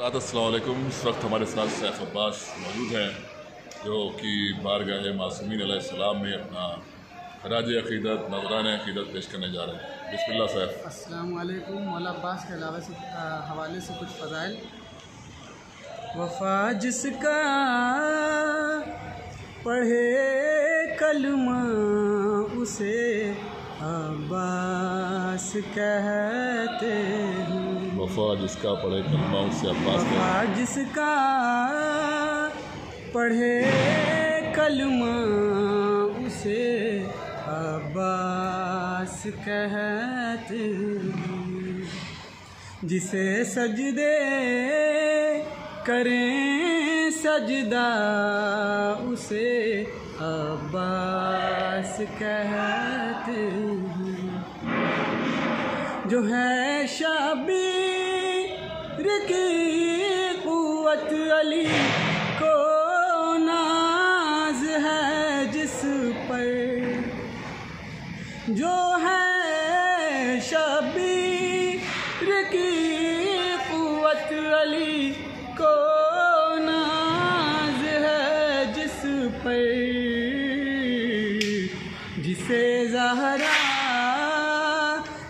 अस्सलाम वालेकुम। इस वक्त हमारे साथ सैफ अब्बास मौजूद हैं जो कि बारगाह मासूमीन अलैहिस्सलाम में अपना खराज अक़ीदत नज़रान अक़ीदत पेश करने जा रहे हैं। बिस्मिल्लाह सैफ। अस्सलाम वालेकुम। मौला अब्बास के अलावा से हवाले से कुछ फ़ज़ाइल। वफ़ा जिसका पढ़े कलमा उसे अब्बास कहते हैं। वफ़ा जिसका पढ़े कलमा उसे अब्बास कहते हैं। वफ़ा जिसका पढ़े कलमा उसे अब्बास कहते हैं। जिसे सजदे करें सजदा उसे अब्बास कहते हैं। जो है शबीर की क़ुव्वत अली को नाज है जिस पर, जो है शबीर की क़ुव्वत अली को नाज है जिस पर, जिसे ज़हरा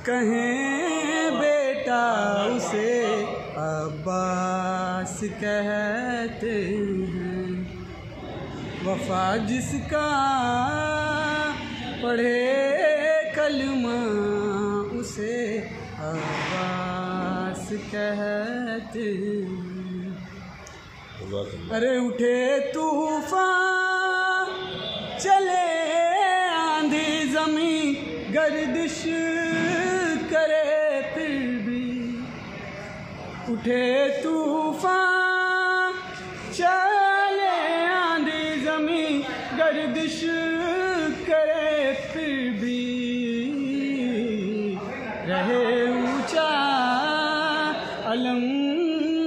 कहें बेटा उसे अब्बास कहते हैं। वफ़ा जिसका पढ़े कलमा उसे अब्बास कहते हैं। अरे उठे तूफ़ान चले आंधी ज़मीं गर्दिश करे फिर भी, उठे तूफ़ान चले आंधी ज़मीं गर्दिश करे फिर भी, रहे ऊंचा अलम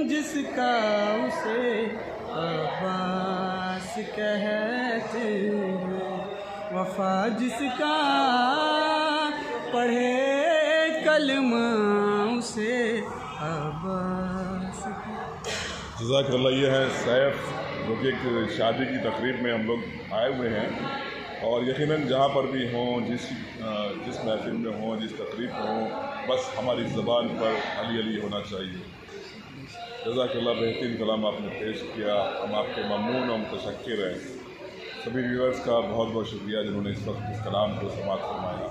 जिसका उसे अब्बास कहते हैं। वफ़ा जिसका पढ़े कलमा उसे अब्बास। जज़ाकल्लाह। ये है सैफ जो कि एक शादी की तकरीब में हम लोग आए हुए हैं और यकीनन जहाँ पर भी हों, जिस महफिल में हों, जिस तकरीब में हों, बस हमारी ज़बान पर अली अली होना चाहिए। जज़ाकल्लाह। बेहतरीन कलाम आपने पेश किया। हम आपके ममनून और मुतशक्किर हैं। सभी व्यूअर्स का बहुत बहुत शुक्रिया जिन्होंने इस वक्त इस कलाम को समाअत फरमाया।